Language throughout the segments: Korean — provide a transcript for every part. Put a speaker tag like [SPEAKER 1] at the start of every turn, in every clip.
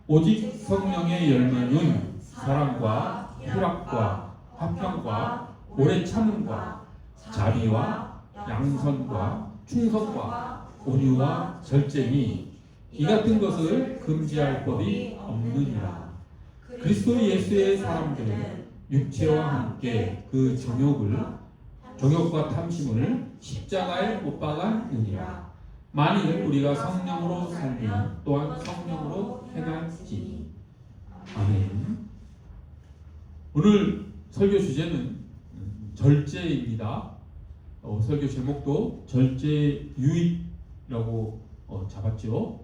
[SPEAKER 1] 오직 성령의 열매는 사랑과 희락과 화평과 오래 참음과 자비와 양선과 충성과 온유와 절제니 이 같은 것을 금지할 법이 없느니라. 그리스도 예수의 사람들은 육체와 함께 그 정욕과 탐심을 십자가에 못 박았느니라. 만일 우리가 성령으로 살면 또한 성령으로 행할지. 아멘. 오늘 설교 주제는 절제입니다. 설교 제목도 절제유익이라고 잡았죠.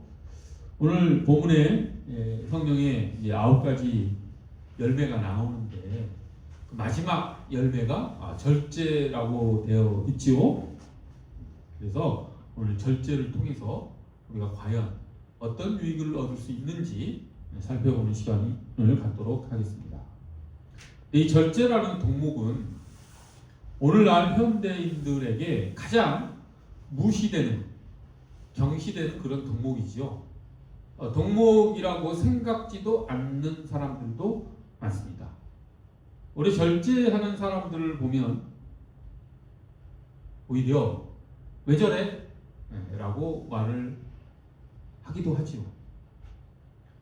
[SPEAKER 1] 오늘 본문에 성령의 9가지 열매가 나오는데 그 마지막 열매가 절제라고 되어 있지요. 그래서 오늘 절제를 통해서 우리가 과연 어떤 유익을 얻을 수 있는지 살펴보는 시간을 갖도록 하겠습니다. 이 절제라는 덕목은 오늘날 현대인들에게 가장 무시되는, 경시되는 그런 덕목이지요. 덕목이라고 생각지도 않는 사람들도 많습니다. 우리 절제하는 사람들을 보면 오히려 왜 저래? 라고 말을 하기도 하지요.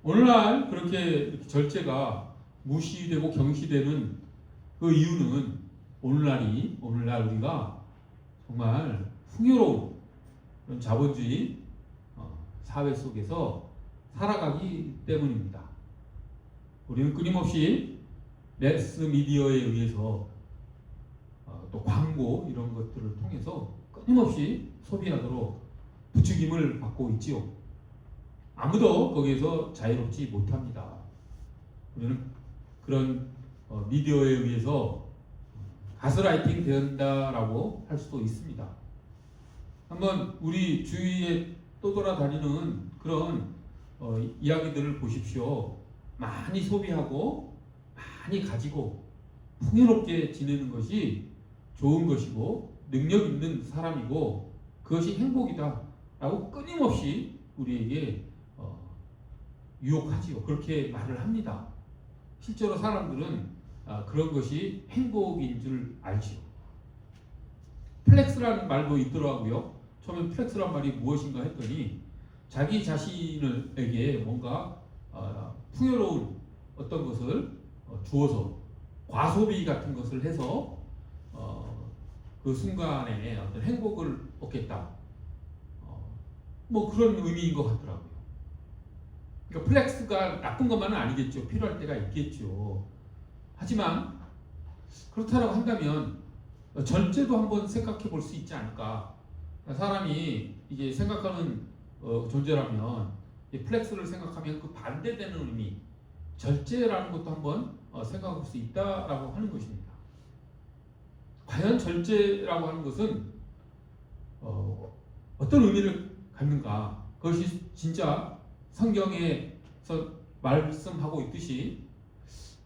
[SPEAKER 1] 오늘날 그렇게 절제가 무시되고 경시되는 그 이유는 오늘날 우리가 정말 풍요로운 그런 자본주의 사회 속에서 살아가기 때문입니다. 우리는 끊임없이 매스미디어에 의해서 또 광고 이런 것들을 통해서 끊임없이 소비하도록 부추김을 받고 있지요. 아무도 거기에서 자유롭지 못합니다. 우리는 그런 미디어에 의해서 가스라이팅 된다라고 할 수도 있습니다. 한번 우리 주위에 떠돌아다니는 그런 이야기들을 보십시오. 많이 소비하고 많이 가지고 풍요롭게 지내는 것이 좋은 것이고 능력 있는 사람이고 그것이 행복이다 라고 끊임없이 우리에게 유혹하지요. 그렇게 말을 합니다. 실제로 사람들은 그런 것이 행복인 줄 알지요. 플렉스라는 말도 있더라고요. 처음에 플렉스란 말이 무엇인가 했더니 자기 자신에게 뭔가 풍요로운 어떤 것을 주어서 과소비 같은 것을 해서 그 순간에 어떤 행복을 얻겠다. 뭐 그런 의미인 것 같더라고요. 그러니까 플렉스가 나쁜 것만은 아니겠죠. 필요할 때가 있겠죠. 하지만 그렇다고 한다면 절제도 한번 생각해 볼 수 있지 않을까. 사람이 이게 생각하는 존재라면 플렉스를 생각하면 그 반대되는 의미, 절제라는 것도 한번 생각할 수 있다라고 하는 것입니다. 과연 절제라고 하는 것은 어떤 의미를 갖는가? 그것이 진짜 성경에서 말씀하고 있듯이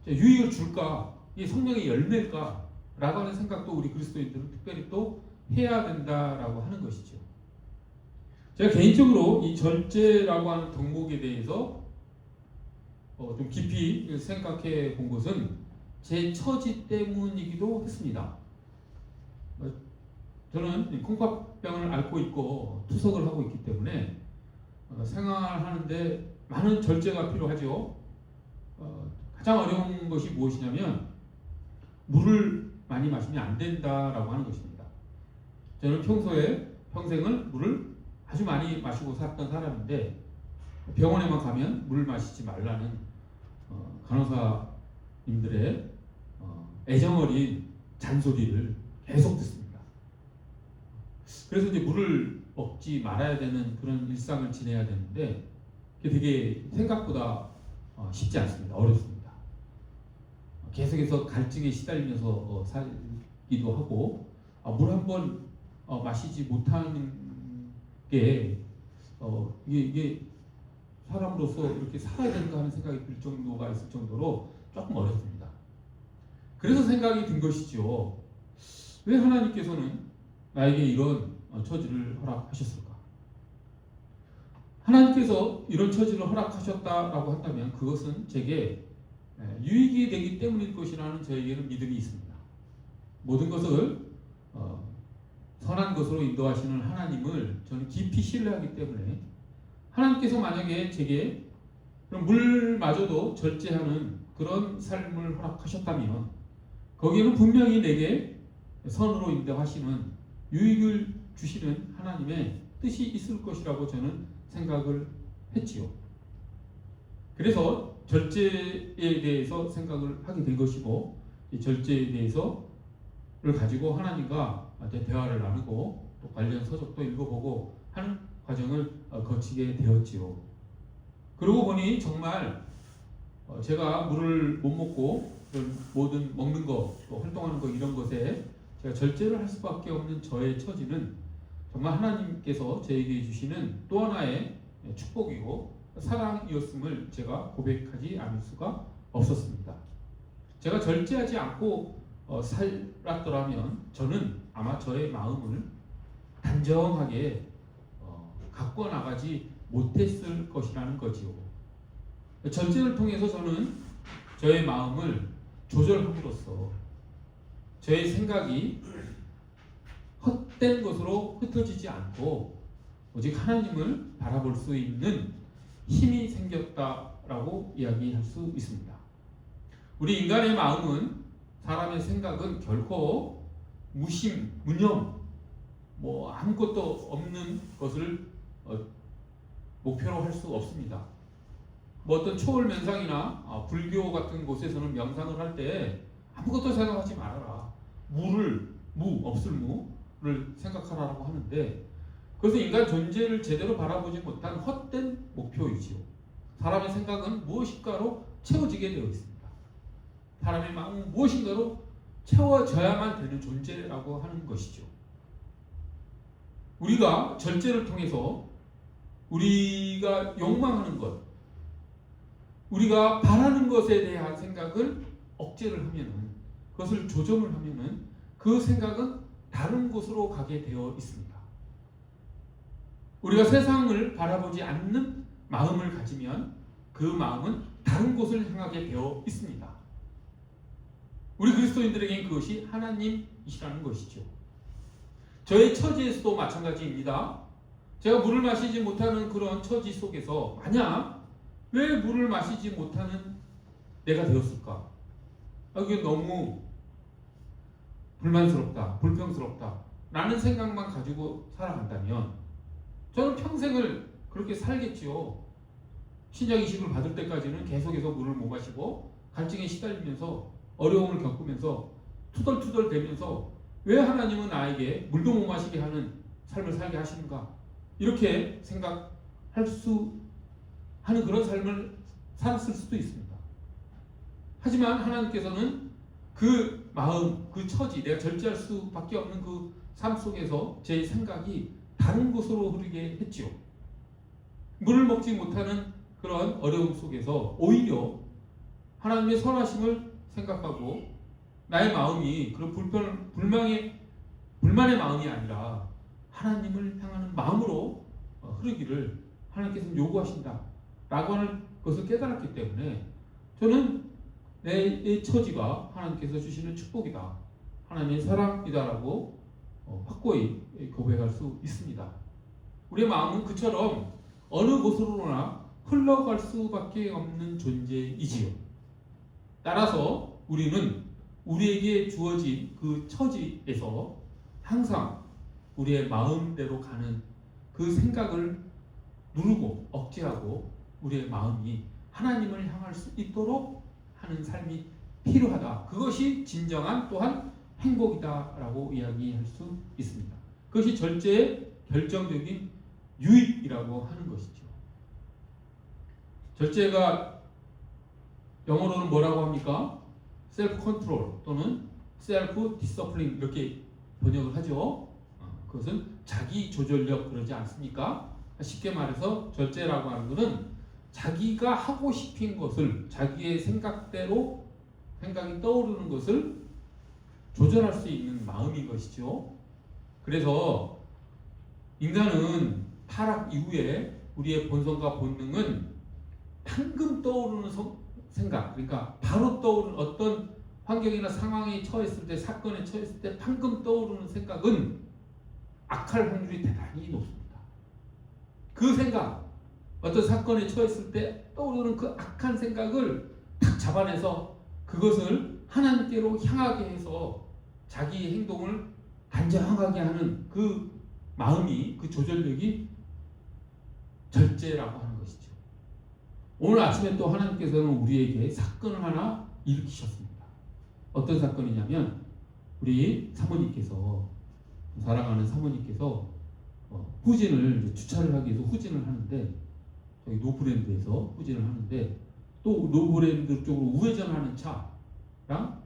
[SPEAKER 1] 유익을 줄까? 이게 성령의 열매일까? 라고 하는 생각도 우리 그리스도인들은 특별히 또 해야 된다라고 하는 것이죠. 제가 개인적으로 이 절제라고 하는 덕목에 대해서 좀 깊이 생각해 본 것은 제 처지 때문이기도 했습니다. 저는 콩팥병을 앓고 있고 투석을 하고 있기 때문에 생활하는데 많은 절제가 필요하죠. 가장 어려운 것이 무엇이냐면 물을 많이 마시면 안 된다라고 하는 것입니다. 저는 평생을 물을 아주 많이 마시고 살았던 사람인데 병원에만 가면 물을 마시지 말라는 간호사님들의 애정어린 잔소리를 계속 듣습니다. 그래서 이제 물을 먹지 말아야 되는 그런 일상을 지내야 되는데 그게 되게 생각보다 쉽지 않습니다. 어렵습니다. 계속해서 갈증에 시달리면서 살기도 하고 물 한 번 마시지 못하는 게 이게 사람으로서 이렇게 살아야 되는가 하는 생각이 들 정도가 있을 정도로 조금 어렵습니다. 그래서 생각이 든 것이죠. 왜 하나님께서는 나에게 이런 처지를 허락하셨을까? 하나님께서 이런 처지를 허락하셨다라고 한다면 그것은 제게 유익이 되기 때문일 것이라는 저에게는 믿음이 있습니다. 모든 것을 선한 것으로 인도하시는 하나님을 저는 깊이 신뢰하기 때문에 하나님께서 만약에 제게 물마저도 절제하는 그런 삶을 허락하셨다면 거기에는 분명히 내게 선으로 인도하시는 유익을 주시는 하나님의 뜻이 있을 것이라고 저는 생각을 했지요. 그래서 절제에 대해서 생각을 하게 된 것이고 이 절제에 대해서를 가지고 하나님과 대화를 나누고 또 관련 서적도 읽어보고 하는 과정을 거치게 되었지요. 그러고 보니 정말 제가 물을 못 먹고 모든 먹는 거, 또 활동하는 거 이런 것에 제가 절제를 할 수밖에 없는 저의 처지는 정말 하나님께서 저에게 주시는 또 하나의 축복이고 사랑이었음을 제가 고백하지 않을 수가 없었습니다. 제가 절제하지 않고 살았더라면 저는 아마 저의 마음을 단정하게 갖고 나가지 못했을 것이라는 거지요. 절제를 통해서 저는 저의 마음을 조절함으로써 저의 생각이 헛된 것으로 흩어지지 않고 오직 하나님을 바라볼 수 있는 힘이 생겼다라고 이야기할 수 있습니다. 우리 인간의 마음은 사람의 생각은 결코 무심, 무념, 아무것도 없는 것을 목표로 할 수 없습니다. 어떤 초월면상이나 불교 같은 곳에서는 명상을 할 때 아무것도 생각하지 말아라. 없을 무를 생각하라고 하는데 그것은 인간 존재를 제대로 바라보지 못한 헛된 목표이지요. 사람의 생각은 무엇인가로 채워지게 되어 있습니다. 사람의 마음은 무엇인가로 채워져야만 되는 존재라고 하는 것이죠. 우리가 절제를 통해서 우리가 욕망하는 것, 우리가 바라는 것에 대한 생각을 억제를 하면은, 그것을 조정을 하면은 그 생각은 다른 곳으로 가게 되어 있습니다. 우리가 세상을 바라보지 않는 마음을 가지면 그 마음은 다른 곳을 향하게 되어 있습니다. 우리 그리스도인들에게는 그것이 하나님이시라는 것이죠. 저의 처지에서도 마찬가지입니다. 제가 물을 마시지 못하는 그런 처지 속에서 만약 왜 물을 마시지 못하는 내가 되었을까? 이게 너무 불만스럽다, 불평스럽다 라는 생각만 가지고 살아간다면 저는 평생을 그렇게 살겠지요. 신장 이식을 받을 때까지는 계속해서 물을 못 마시고 갈증에 시달리면서 어려움을 겪으면서 투덜투덜 대면서 왜 하나님은 나에게 물도 못 마시게 하는 삶을 살게 하시는가? 이렇게 생각할 수 하는 그런 삶을 살았을 수도 있습니다. 하지만 하나님께서는 그 마음, 그 처지, 내가 절제할 수밖에 없는 그 삶 속에서 제 생각이 다른 곳으로 흐르게 했지요. 물을 먹지 못하는 그런 어려움 속에서 오히려 하나님의 선하심을 생각하고 나의 마음이 그런 불만의 마음이 아니라 하나님을 향하는 마음으로 흐르기를 하나님께서는 요구하신다 라고 하는 것을 깨달았기 때문에 저는 내 처지가 하나님께서 주시는 축복이다, 하나님의 사랑이다라고 확고히 고백할 수 있습니다. 우리의 마음은 그처럼 어느 곳으로나 흘러갈 수밖에 없는 존재이지요. 따라서 우리는 우리에게 주어진 그 처지에서 항상 우리의 마음대로 가는 그 생각을 누르고 억제하고 우리의 마음이 하나님을 향할 수 있도록 하는 삶이 필요하다. 그것이 진정한 또한 행복이다라고 이야기할 수 있습니다. 그것이 절제의 결정적인 유익이라고 하는 것이죠. 절제가 영어로는 뭐라고 합니까? 셀프 컨트롤 또는 셀프 디서플린 이렇게 번역을 하죠. 그것은 자기 조절력 그러지 않습니까? 쉽게 말해서 절제라고 하는 것은 자기가 하고 싶은 것을 자기의 생각대로 생각이 떠오르는 것을 조절할 수 있는 마음인 것이죠. 그래서 인간은 타락 이후에 우리의 본성과 본능은 방금 떠오르는 생각, 그러니까 바로 떠오르는 어떤 환경이나 상황에 처했을 때, 사건에 처했을 때 방금 떠오르는 생각은 악할 확률이 대단히 높습니다. 그 생각, 어떤 사건에 처했을 때 떠오르는 그 악한 생각을 딱 잡아내서 그것을 하나님께로 향하게 해서 자기의 행동을 안전하게 하는 그 마음이, 그 조절력이 절제라고 하는 것이죠. 오늘 아침에 또 하나님께서는 우리에게 사건을 하나 일으키셨습니다. 어떤 사건이냐면 우리 사모님께서, 사랑하는 사모님께서 후진을 주차를 하기 위해서 후진을 하는데, 저희 노브랜드에서 후진을 하는데 또 노브랜드 쪽으로 우회전하는 차랑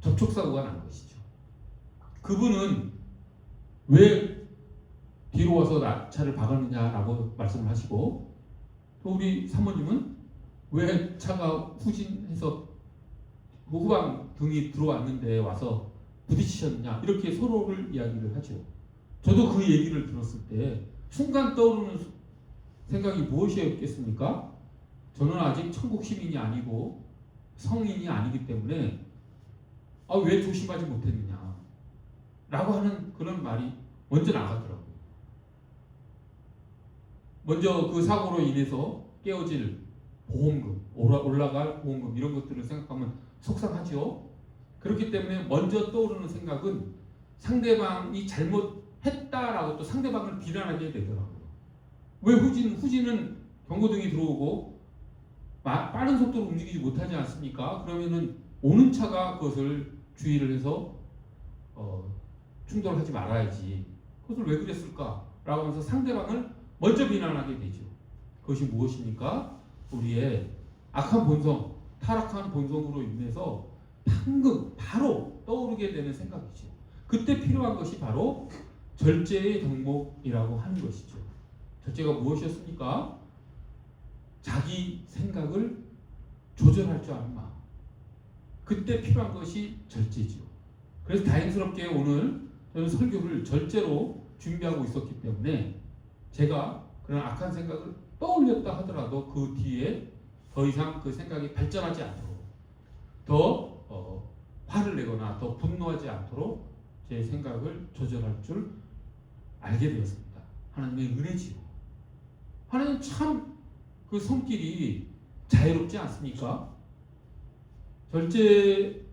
[SPEAKER 1] 접촉사고가 난 것이죠. 그분은 왜 뒤로 와서 차를 박았느냐라고 말씀을 하시고, 또 우리 사모님은 왜 차가 후진해서 후방 등이 들어왔는데 와서 부딪히셨느냐, 이렇게 서로를 이야기를 하죠. 저도 그 얘기를 들었을 때 순간 떠오르는 생각이 무엇이었겠습니까? 저는 아직 천국 시민이 아니고 성인이 아니기 때문에 왜 조심하지 못했느냐 라고 하는 그런 말이 먼저 나가더라고요. 먼저 그 사고로 인해서 깨어질 보험금, 올라갈 보험금, 이런 것들을 생각하면 속상하죠. 그렇기 때문에 먼저 떠오르는 생각은 상대방이 잘못했다라고 또 상대방을 비난하게 되더라고요. 왜 후진은 경고등이 들어오고 빠른 속도로 움직이지 못하지 않습니까? 그러면은 오는 차가 그것을 주의를 해서 충돌하지 말아야지. 그것을 왜 그랬을까? 라고 하면서 상대방을 먼저 비난하게 되죠. 그것이 무엇입니까? 우리의 악한 본성, 타락한 본성으로 인해서 방금 바로 떠오르게 되는 생각이죠. 그때 필요한 것이 바로 절제의 덕목이라고 하는 것이죠. 절제가 무엇이었습니까? 자기 생각을 조절할 줄 아는 마음. 그때 필요한 것이 절제죠. 그래서 다행스럽게 오늘 저는 설교를 절제로 준비하고 있었기 때문에 제가 그런 악한 생각을 떠올렸다 하더라도 그 뒤에 더 이상 그 생각이 발전하지 않도록, 더 화를 내거나 더 분노하지 않도록 제 생각을 조절할 줄 알게 되었습니다. 하나님의 은혜지요. 하나님 참 그 손길이 자유롭지 않습니까? 절제의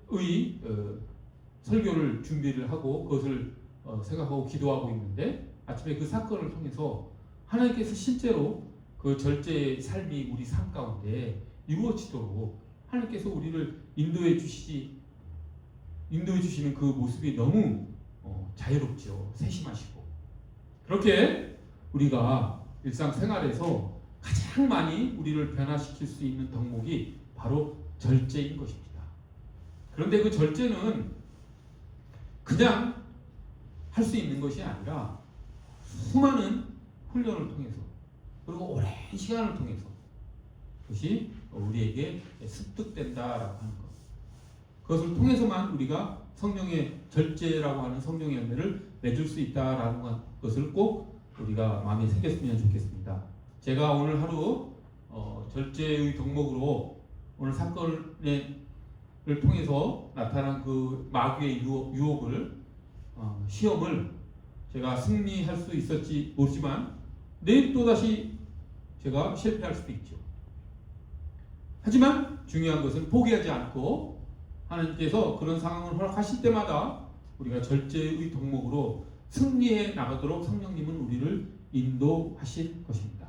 [SPEAKER 1] 설교를 준비를 하고 그것을 생각하고 기도하고 있는데, 아침에 그 사건을 통해서 하나님께서 실제로 그 절제의 삶이 우리 삶 가운데 이루어지도록 하나님께서 우리를 인도해 주시는 그 모습이 너무 자유롭죠. 세심하시고. 그렇게 우리가 일상생활에서 가장 많이 우리를 변화시킬 수 있는 덕목이 바로 절제인 것입니다. 그런데 그 절제는 그냥 할 수 있는 것이 아니라 수많은 훈련을 통해서, 그리고 오랜 시간을 통해서 그것이 우리에게 습득된다라고 하는 것. 그것을 통해서만 우리가 성령의 절제라고 하는 성령의 열매를 맺을 수 있다라는 것을 꼭 우리가 마음에 새겼으면 좋겠습니다. 제가 오늘 하루 절제의 덕목으로 오늘 사건을 통해서 나타난 그 마귀의 유혹을, 시험을 제가 승리할 수 있을지 모르지만 내일 또다시 제가 실패할 수도 있죠. 하지만 중요한 것은 포기하지 않고 하나님께서 그런 상황을 허락하실 때마다 우리가 절제의 덕목으로 승리해 나가도록 성령님은 우리를 인도하실 것입니다.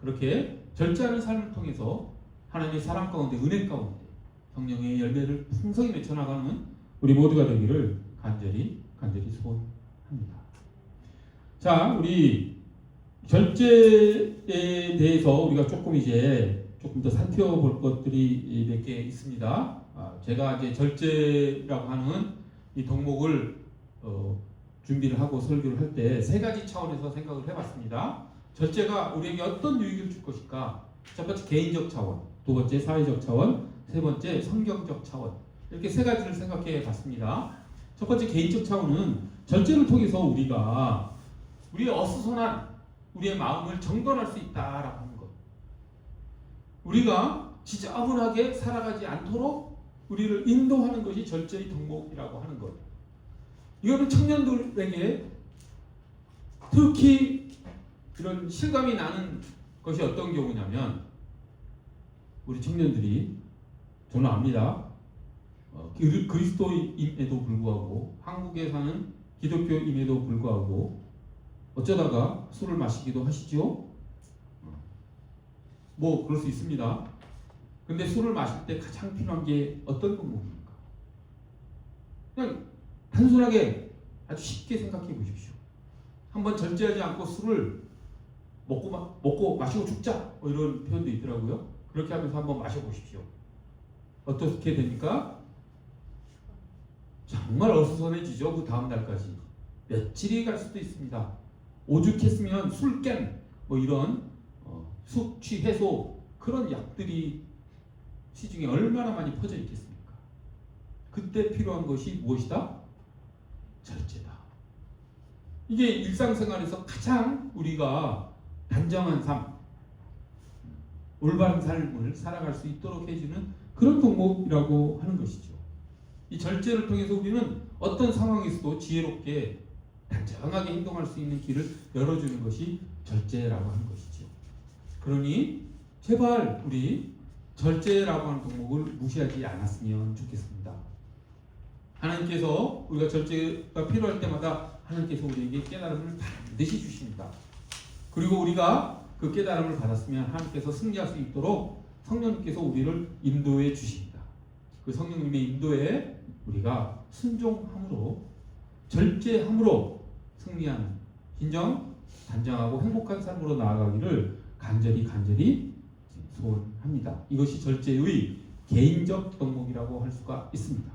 [SPEAKER 1] 그렇게 절제하는 삶을 통해서 하나님의 사랑 가운데, 은혜 가운데 성령의 열매를 풍성히 맺혀나가는 우리 모두가 되기를 간절히 소원합니다. 자, 우리 절제에 대해서 우리가 조금 더 살펴볼 것들이 몇 개 있습니다. 제가 이제 절제라고 하는 이 덕목을 준비를 하고 설교를 할 때 세 가지 차원에서 생각을 해봤습니다. 절제가 우리에게 어떤 유익을 줄 것일까? 첫 번째 개인적 차원, 두 번째 사회적 차원, 세 번째 성경적 차원, 이렇게 세 가지를 생각해 봤습니다. 첫 번째 개인적 차원은 절제를 통해서 우리의 어수선한 우리의 마음을 정돈할 수 있다라고 하는 것. 우리가 지저분하게 살아가지 않도록 우리를 인도하는 것이 절제의 덕목이라고 하는 것. 이거는 청년들에게 특히 이런 실감이 나는 것이 어떤 경우냐면, 우리 청년들이, 저는 압니다. 그리스도임에도 불구하고, 한국에 사는 기독교임에도 불구하고 어쩌다가 술을 마시기도 하시죠. 뭐 그럴 수 있습니다. 근데 술을 마실 때 가장 필요한 게 어떤 방법입니까? 그냥 단순하게 아주 쉽게 생각해 보십시오. 한번 절제하지 않고 술을 먹고 마시고 죽자, 뭐 이런 표현도 있더라고요. 그렇게 하면서 한번 마셔보십시오. 어떻게 됩니까? 정말 어수선해지죠. 그 다음 날까지 며칠이 갈 수도 있습니다. 오죽했으면 술깬 뭐 이런 숙취 해소 그런 약들이 시중에 얼마나 많이 퍼져 있겠습니까? 그때 필요한 것이 무엇이다? 절제다. 이게 일상생활에서 가장 우리가 단정한 삶, 올바른 삶을 살아갈 수 있도록 해주는 그런 덕목이라고 하는 것이죠. 이 절제를 통해서 우리는 어떤 상황에서도 지혜롭게 단정하게 행동할 수 있는 길을 열어주는 것이 절제라고 하는 것이죠. 그러니 제발 우리 절제라고 하는 덕목을 무시하지 않았으면 좋겠습니다. 하나님께서 우리가 절제가 필요할 때마다 하나님께서 우리에게 깨달음을 반드시 주십니다. 그리고 우리가 그 깨달음을 받았으면 하나님께서 승리할 수 있도록 성령님께서 우리를 인도해 주십니다. 그 성령님의 인도에 우리가 순종함으로, 절제함으로 승리하는 진정 단정하고 행복한 삶으로 나아가기를 간절히 소원합니다. 이것이 절제의 개인적 덕목이라고 할 수가 있습니다.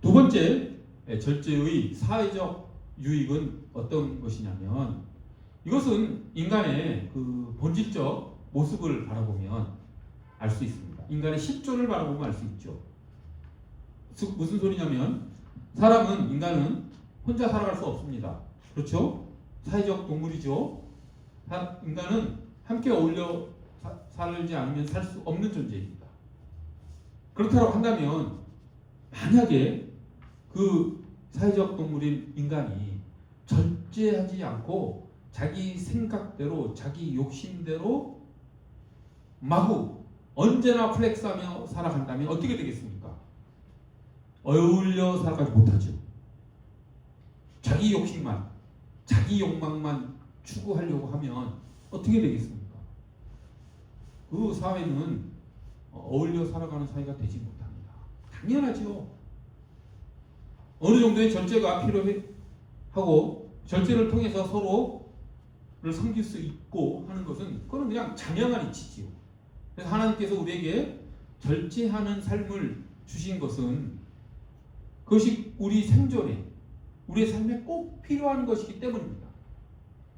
[SPEAKER 1] 두 번째, 절제의 사회적 유익은 어떤 것이냐면, 이것은 인간의 그 본질적 모습을 바라보면 알 수 있습니다. 인간의 실존을 바라보면 알 수 있죠. 즉 무슨 소리냐면, 인간은 혼자 살아갈 수 없습니다. 그렇죠? 사회적 동물이죠. 인간은 함께 어울려 살지 않으면 살 수 없는 존재입니다. 그렇다고 한다면, 만약에 그 사회적 동물인 인간이 절제하지 않고 자기 생각대로, 자기 욕심대로 마구 언제나 플렉스하며 살아간다면 어떻게 되겠습니까? 어울려 살아가지 못하죠. 자기 욕심만, 자기 욕망만 추구하려고 하면 어떻게 되겠습니까? 그 사회는 어울려 살아가는 사회가 되지 못합니다. 당연하죠. 어느 정도의 절제가 필요하고, 절제를 통해서 서로를 섬길 수 있고 하는 것은, 그건 그냥 자명한 이치지요. 그래서 하나님께서 우리에게 절제하는 삶을 주신 것은, 그것이 우리 생존에, 우리의 삶에 꼭 필요한 것이기 때문입니다.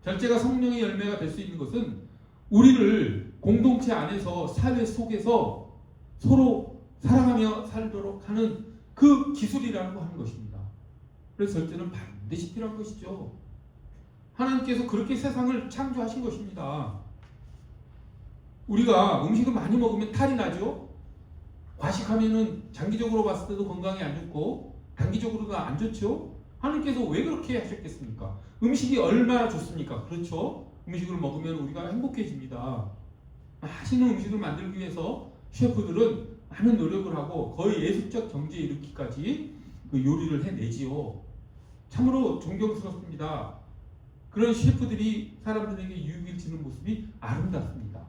[SPEAKER 1] 절제가 성령의 열매가 될 수 있는 것은 우리를 공동체 안에서, 사회 속에서 서로 사랑하며 살도록 하는 그 기술이라고 하는 것입니다. 그래서 절제는 반드시 필요한 것이죠. 하나님께서 그렇게 세상을 창조하신 것입니다. 우리가 음식을 많이 먹으면 탈이 나죠. 과식하면은 장기적으로 봤을 때도 건강에 안 좋고 단기적으로가 안 좋죠. 하나님께서 왜 그렇게 하셨겠습니까? 음식이 얼마나 좋습니까? 그렇죠. 음식을 먹으면 우리가 행복해집니다. 맛있는 음식을 만들기 위해서 셰프들은 많은 노력을 하고 거의 예술적 경지에 이르기까지 그 요리를 해내지요. 참으로 존경스럽습니다. 그런 셰프들이 사람들에게 유익을 주는 모습이 아름답습니다.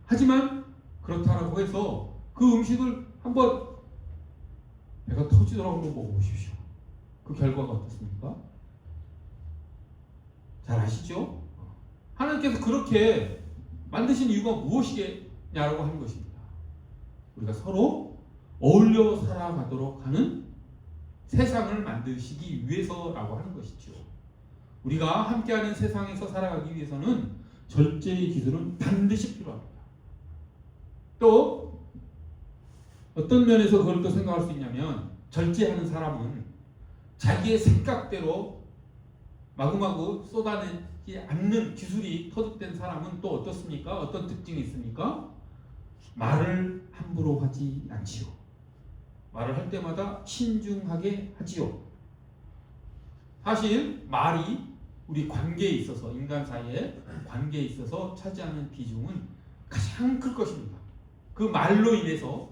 [SPEAKER 1] 하지만 그렇다고 해서 그 음식을 한번 배가 터지도록 한번 먹어보십시오. 그 결과가 어떻습니까? 잘 아시죠? 하나님께서 그렇게 만드신 이유가 무엇이냐라고 하는 것입니다. 우리가 서로 어울려 살아가도록 하는 세상을 만드시기 위해서라고 하는 것이죠. 우리가 함께하는 세상에서 살아가기 위해서는 절제의 기술은 반드시 필요합니다. 또 어떤 면에서 그걸 또 생각할 수 있냐면, 절제하는 사람은 자기의 생각대로 마구마구 않는 기술이 터득된 사람은 또 어떻습니까? 어떤 특징이 있습니까? 말을 함부로 하지 않지요. 말을 할 때마다 신중하게 하지요. 사실 말이 우리 관계에 있어서, 인간 사이의 관계에 있어서 차지하는 비중은 가장 클 것입니다. 그 말로 인해서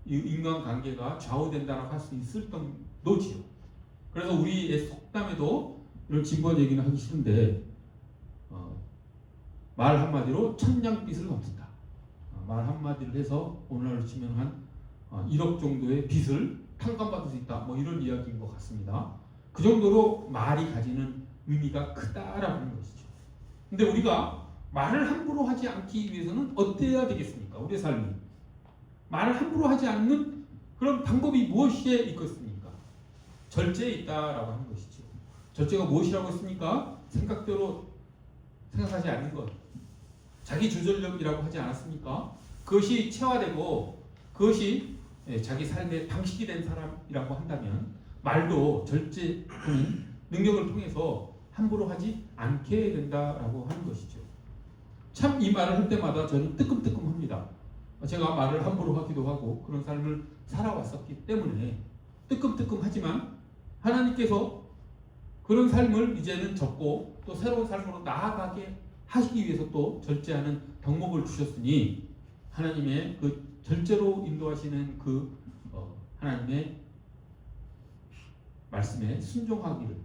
[SPEAKER 1] 이 인간관계가 좌우된다고 할 수 있을 정도지요. 그래서 우리의 속담에도 이런 진부한 얘기는 하기 싫은데 말 한마디로 천냥빚을 갚는다. 말 한마디를 해서 오늘날로 치면 한 1억 정도의 빚을 탕감받을 수 있다. 뭐 이런 이야기인 것 같습니다. 그 정도로 말이 가지는 의미가 크다라는 것이죠. 근데 우리가 말을 함부로 하지 않기 위해서는 어때야 되겠습니까? 우리의 삶이. 말을 함부로 하지 않는 그런 방법이 무엇에 있겠습니까? 절제에 있다라고 하는 것이죠. 절제가 무엇이라고 했습니까? 생각대로 생각하지 않는 것. 자기 조절력이라고 하지 않았습니까? 그것이 체화되고 그것이 자기 삶의 방식이 된 사람이라고 한다면 말도 절제하는 능력을 통해서 함부로 하지 않게 된다라고 하는 것이죠. 참 이 말을 할 때마다 저는 뜨끔뜨끔합니다. 제가 말을 함부로 하기도 하고 그런 삶을 살아왔었기 때문에 뜨끔뜨끔하지만 하나님께서 그런 삶을 이제는 접고 또 새로운 삶으로 나아가게 하시기 위해서 또 절제하는 덕목을 주셨으니 하나님의 그 절제로 인도하시는 그 하나님의 말씀에 순종하기를,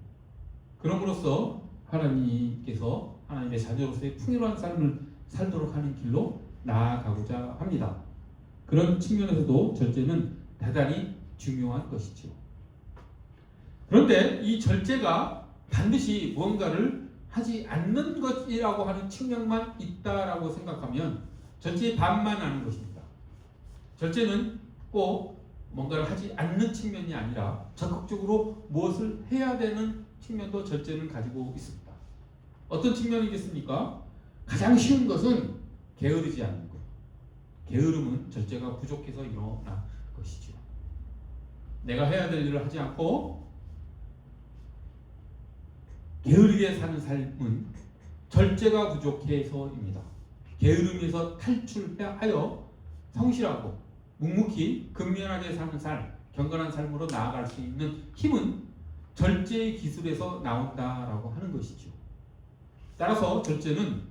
[SPEAKER 1] 그럼으로써 하나님께서 하나님의 자녀로서의 풍요로운 삶을 살도록 하는 길로 나아가고자 합니다. 그런 측면에서도 절제는 대단히 중요한 것이죠. 그런데 이 절제가 반드시 무언가를 하지 않는 것이라고 하는 측면만 있다라고 생각하면 절제의 반만 아는 것입니다. 절제는 꼭 뭔가를 하지 않는 측면이 아니라 적극적으로 무엇을 해야 되는 측면도 절제는 가지고 있습니다. 어떤 측면이겠습니까? 가장 쉬운 것은 게으르지 않는 것. 게으름은 절제가 부족해서 일어난 것이죠. 내가 해야 될 일을 하지 않고 게으르게 사는 삶은 절제가 부족해서입니다. 게으름에서 탈출하여 성실하고 묵묵히 근면하게 사는 삶, 경건한 삶으로 나아갈 수 있는 힘은 절제의 기술에서 나온다라고 하는 것이죠. 따라서 절제는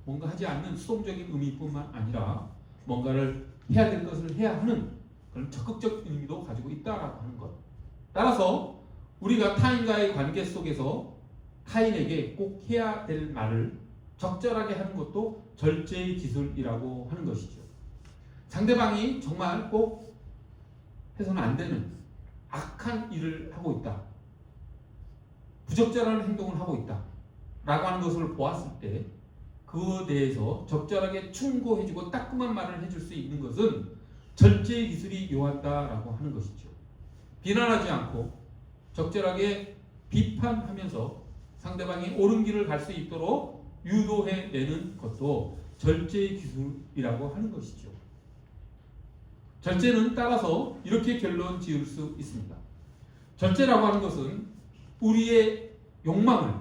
[SPEAKER 1] 뭔가 하지 않는 수동적인 의미뿐만 아니라 뭔가를 해야 될 것을 해야 하는 그런 적극적 의미도 가지고 있다라고 하는 것. 따라서 우리가 타인과의 관계 속에서 타인에게 꼭 해야 될 말을 적절하게 하는 것도 절제의 기술이라고 하는 것이죠. 상대방이 정말 꼭 해서는 안 되는 악한 일을 하고 있다, 부적절한 행동을 하고 있다 라고 하는 것을 보았을 때 그에 대해서 적절하게 충고해주고 따끔한 말을 해줄 수 있는 것은 절제의 기술이 요한다라고 하는 것이죠. 비난하지 않고 적절하게 비판하면서 상대방이 옳은 길을 갈 수 있도록 유도해내는 것도 절제의 기술이라고 하는 것이죠. 절제는 따라서 이렇게 결론 지을 수 있습니다. 절제라고 하는 것은 우리의 욕망을,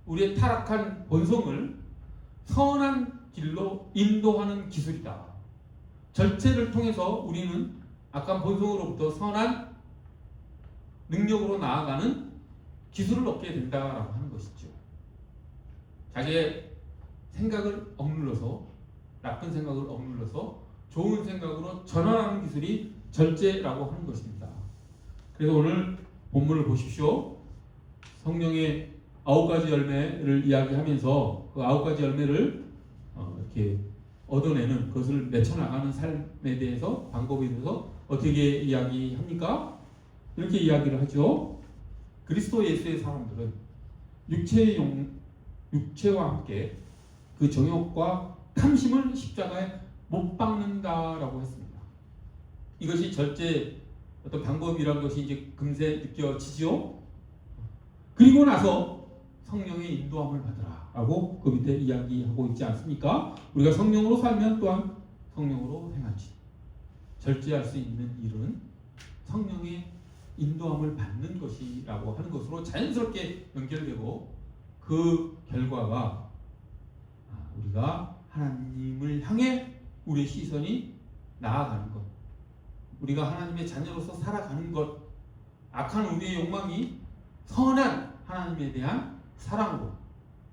[SPEAKER 1] 우리의 타락한 본성을 선한 길로 인도하는 기술이다. 절제를 통해서 우리는 악한 본성으로부터 선한 능력으로 나아가는 기술을 얻게 된다라고 하는 것이죠. 자기의 생각을 억눌러서, 나쁜 생각을 억눌러서 좋은 생각으로 전환하는 기술이 절제라고 하는 것입니다. 그래서 오늘 본문을 보십시오. 성령의 9가지 열매를 이야기하면서 그 9가지 열매를 이렇게 얻어내는, 그것을 맺혀나가는 삶에 대해서, 방법에 대해서 어떻게 이야기합니까? 이렇게 이야기를 하죠. 그리스도 예수의 사람들은 육체와 함께 그 정욕과 탐심을 십자가에 못 박는다라고 했습니다. 이것이 절제 어떤 방법이라는 것이 이제 금세 느껴지죠. 그리고 나서 성령의 인도함을 받으라라고 그 밑에 이야기하고 있지 않습니까? 우리가 성령으로 살면 또한 성령으로 행하지. 절제할 수 있는 일은 성령의 인도함을 받는 것이라고 하는 것으로 자연스럽게 연결되고 그 결과가 우리가 하나님을 향해 우리의 시선이 나아가는 것, 우리가 하나님의 자녀로서 살아가는 것, 악한 우리의 욕망이 선한 하나님에 대한 사랑으로,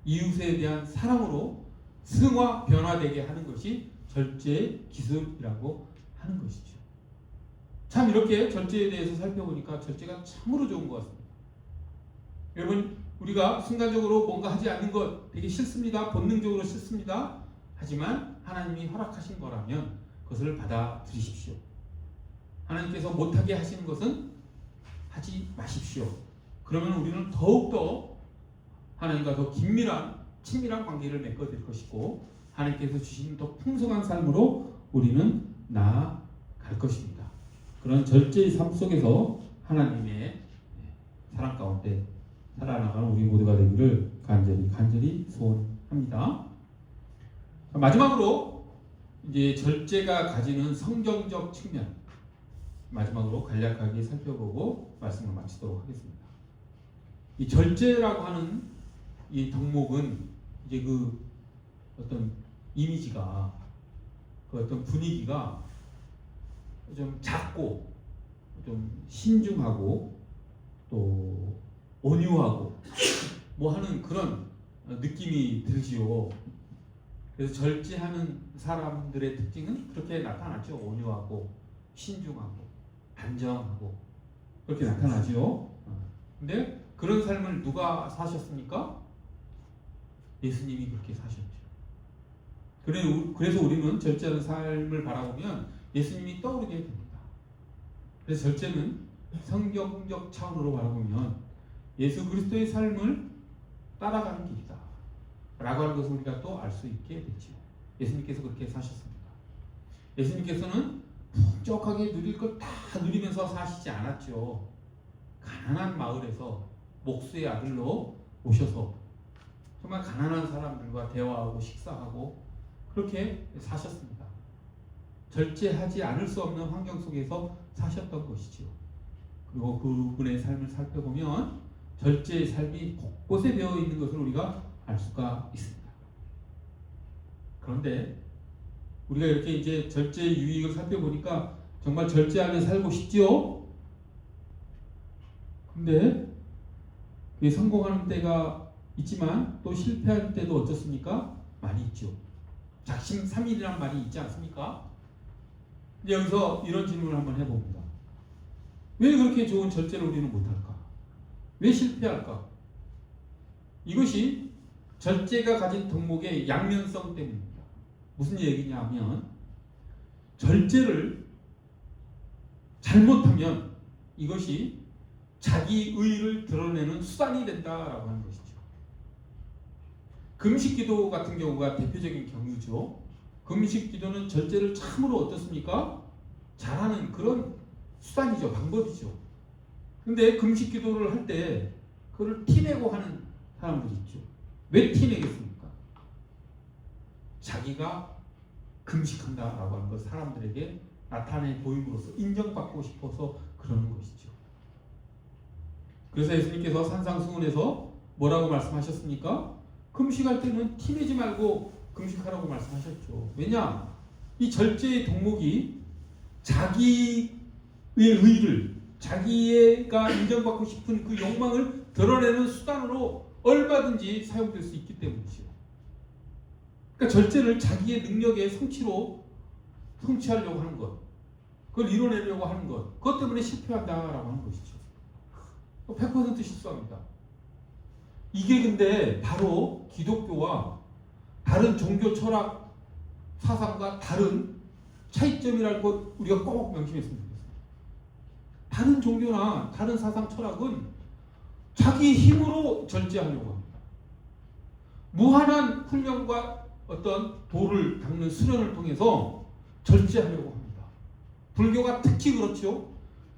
[SPEAKER 1] 이웃에 대한 사랑으로 승화, 변화되게 하는 것이 절제의 기술이라고 하는 것이죠. 참 이렇게 절제에 대해서 살펴보니까 절제가 참으로 좋은 것 같습니다. 여러분, 우리가 순간적으로 뭔가 하지 않는 것 되게 싫습니다. 본능적으로 싫습니다. 하지만 하나님이 허락하신 거라면 그것을 받아들이십시오. 하나님께서 못하게 하시는 것은 하지 마십시오. 그러면 우리는 더욱더 하나님과 더 긴밀한 친밀한 관계를 맺어질 것이고 하나님께서 주신 더 풍성한 삶으로 우리는 나아갈 것입니다. 그런 절제의 삶 속에서 하나님의 사랑 가운데 살아나가는 우리 모두가 되기를 간절히 소원합니다. 마지막으로 이제 절제가 가지는 성경적 측면, 마지막으로 간략하게 살펴보고 말씀을 마치도록 하겠습니다. 이 절제라고 하는 이 덕목은 이제 그 어떤 이미지가, 그 어떤 분위기가 좀 작고 좀 신중하고 또 온유하고 뭐 하는 그런 느낌이 들지요. 그래서 절제하는 사람들의 특징은 그렇게 나타나죠. 온유하고 신중하고 안정하고 그렇게 나타나죠. 근데 그런 삶을 누가 사셨습니까? 예수님이 그렇게 사셨죠. 그래서 우리는 절제하는 삶을 바라보면 예수님이 떠오르게 됩니다. 그래서 절제는 성경적 차원으로 바라보면 예수 그리스도의 삶을 따라가는 길이다 라고 하는 것을 우리가 또 알 수 있게 되죠. 예수님께서 그렇게 사셨습니다. 예수님께서는 풍족하게 누릴 것 다 누리면서 사시지 않았죠. 가난한 마을에서 목수의 아들로 오셔서 정말 가난한 사람들과 대화하고 식사하고 그렇게 사셨습니다. 절제하지 않을 수 없는 환경 속에서 사셨던 것이죠. 그리고 그분의 삶을 살펴보면 절제의 삶이 곳곳에 되어 있는 것을 우리가 알 수가 있습니다. 그런데 우리가 이렇게 이제 절제의 유익을 살펴보니까 정말 절제하며 살고 싶지요? 근데 그게 성공하는 때가 있지만 또 실패할 때도 어떻습니까? 많이 있죠. 작심삼일이란 말이 있지 않습니까? 이제 여기서 이런 질문을 한번 해봅니다. 왜 그렇게 좋은 절제를 우리는 못할까? 왜 실패할까? 이것이 절제가 가진 덕목의 양면성 때문입니다. 무슨 얘기냐면 절제를 잘못하면 이것이 자기 의의를 드러내는 수단이 된다라고 하는 것이죠. 금식기도 같은 경우가 대표적인 경우죠. 금식기도는 절제를 참으로 어떻습니까? 잘하는 그런 수단이죠. 방법이죠. 근데 금식기도를 할 때 그걸 티내고 하는 사람들이 있죠. 왜 티내겠습니까? 자기가 금식한다라고 하는 것 사람들에게 나타내 보임으로써 인정받고 싶어서 그러는 것이죠. 그래서 예수님께서 산상수훈에서 뭐라고 말씀하셨습니까? 금식할 때는 티내지 말고 금식하라고 말씀하셨죠. 왜냐? 이 절제의 덕목이 자기의 의를, 자기가 인정받고 싶은 그 욕망을 드러내는 수단으로 얼마든지 사용될 수 있기 때문이죠. 그러니까 절제를 자기의 능력의 성취로 성취하려고 하는 것, 그걸 이뤄내려고 하는 것, 그것 때문에 실패한다라고 하는 것이죠. 100% 실수합니다. 이게 근데 바로 기독교와 다른 종교 철학 사상과 다른 차이점이라는 것 우리가 꼭 명심했으면 좋겠습니다. 다른 종교나 다른 사상 철학은 자기 힘으로 절제하려고 합니다. 무한한 훈련과 어떤 도를 닦는 수련을 통해서 절제하려고 합니다. 불교가 특히 그렇죠.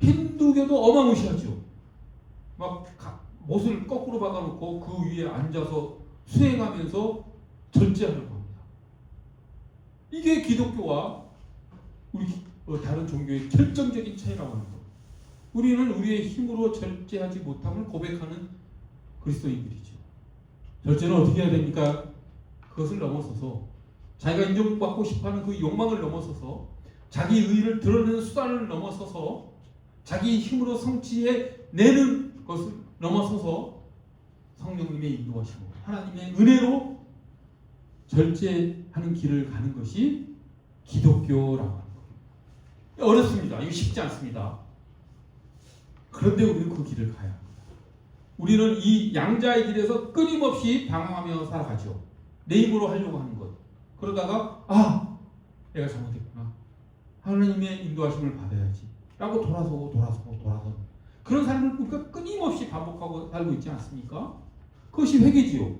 [SPEAKER 1] 힌두교도 어마무시하죠. 막 못을 거꾸로 박아놓고 그 위에 앉아서 수행하면서 절제하려고 합니다. 이게 기독교와 우리 다른 종교의 결정적인 차이라고 하는 것. 우리는 우리의 힘으로 절제하지 못함을 고백하는 그리스도인들이죠. 절제는 어떻게 해야 됩니까? 그것을 넘어서서 자기가 인정받고 싶어하는 그 욕망을 넘어서서 자기 의의를 드러내는 수단을 넘어서서 자기 힘으로 성취해내는 것을 넘어서서 성령님의 인도하시고 하나님의 은혜로 절제하는 길을 가는 것이 기독교라고 하는 거예요. 어렵습니다. 이거 쉽지 않습니다. 그런데 우리는 그 길을 가야 합니다. 우리는 이 양자의 길에서 끊임없이 방황하며 살아가죠. 내 힘으로 하려고 하는 것. 그러다가 내가 잘못했구나. 하나님의 인도하심을 받아야지. 라고 돌아서고 그런 삶을 우리가 끊임없이 반복하고 살고 있지 않습니까? 그것이 회개지요.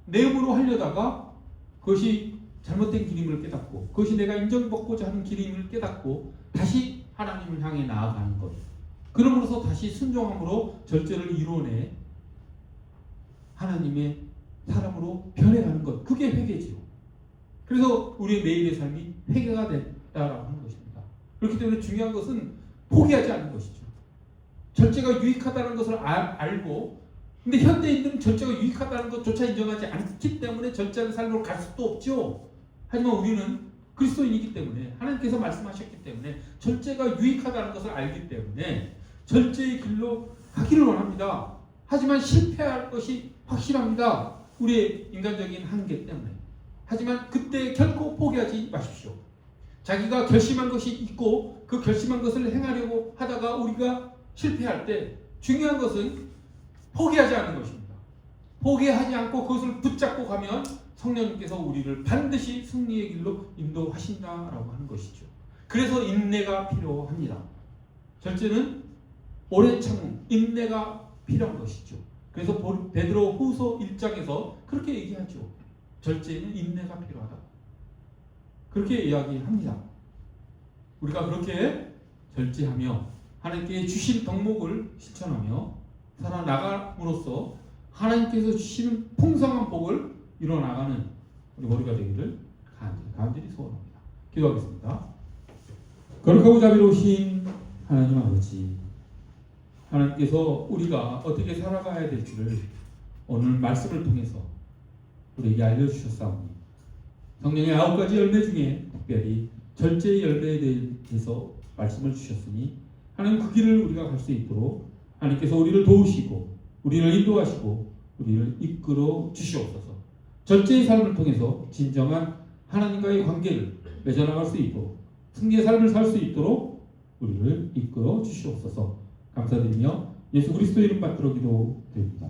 [SPEAKER 1] 내 힘으로 하려다가 그것이 잘못된 길임을 깨닫고 그것이 내가 인정받고자 하는 길임을 깨닫고 다시 하나님을 향해 나아가는 것. 그러므로서 다시 순종함으로 절제를 이루어내 하나님의 사람으로 변해가는 것. 그게 회개지요. 그래서 우리의 매일의 삶이 회개가 됐다라고 하는 것입니다. 그렇기 때문에 중요한 것은 포기하지 않는 것이죠. 절제가 유익하다는 것을 알고 근데 현대인들은 절제가 유익하다는 것조차 인정하지 않기 때문에 절제하는 삶으로 갈 수도 없죠. 하지만 우리는 그리스도인이기 때문에 하나님께서 말씀하셨기 때문에 절제가 유익하다는 것을 알기 때문에 절제의 길로 가기를 원합니다. 하지만 실패할 것이 확실합니다. 우리의 인간적인 한계 때문에. 하지만 그때 결코 포기하지 마십시오. 자기가 결심한 것이 있고 그 결심한 것을 행하려고 하다가 우리가 실패할 때 중요한 것은 포기하지 않는 것입니다. 포기하지 않고 그것을 붙잡고 가면 성령님께서 우리를 반드시 승리의 길로 인도하신다라고 하는 것이죠. 그래서 인내가 필요합니다. 절제는 오랜 참음, 인내가 필요한 것이죠. 그래서 베드로 후서 1장에서 그렇게 얘기하죠. 절제에는 인내가 필요하다. 그렇게 이야기합니다. 우리가 그렇게 절제하며 하나님께 주신 덕목을 실천하며 살아나감으로써 하나님께서 주시는 풍성한 복을 이뤄나가는 우리 머리가 되기를 간절히 소원합니다. 기도하겠습니다. 거룩하고 자비로우신 하나님 아버지, 하나님께서 우리가 어떻게 살아가야 될지를 오늘 말씀을 통해서 우리에게 알려주셨사오니 성령의 9가지 열매 중에 특별히 절제의 열매에 대해서 말씀을 주셨으니 하나님 그 길을 우리가 갈 수 있도록 하나님께서 우리를 도우시고 우리를 인도하시고 우리를 이끌어 주시옵소서. 절제의 삶을 통해서 진정한 하나님과의 관계를 맺어나갈 수 있도록 승리의 삶을 살 수 있도록 우리를 이끌어 주시옵소서. 감사드리며 예수 그리스도 이름 받들어 기도드립니다.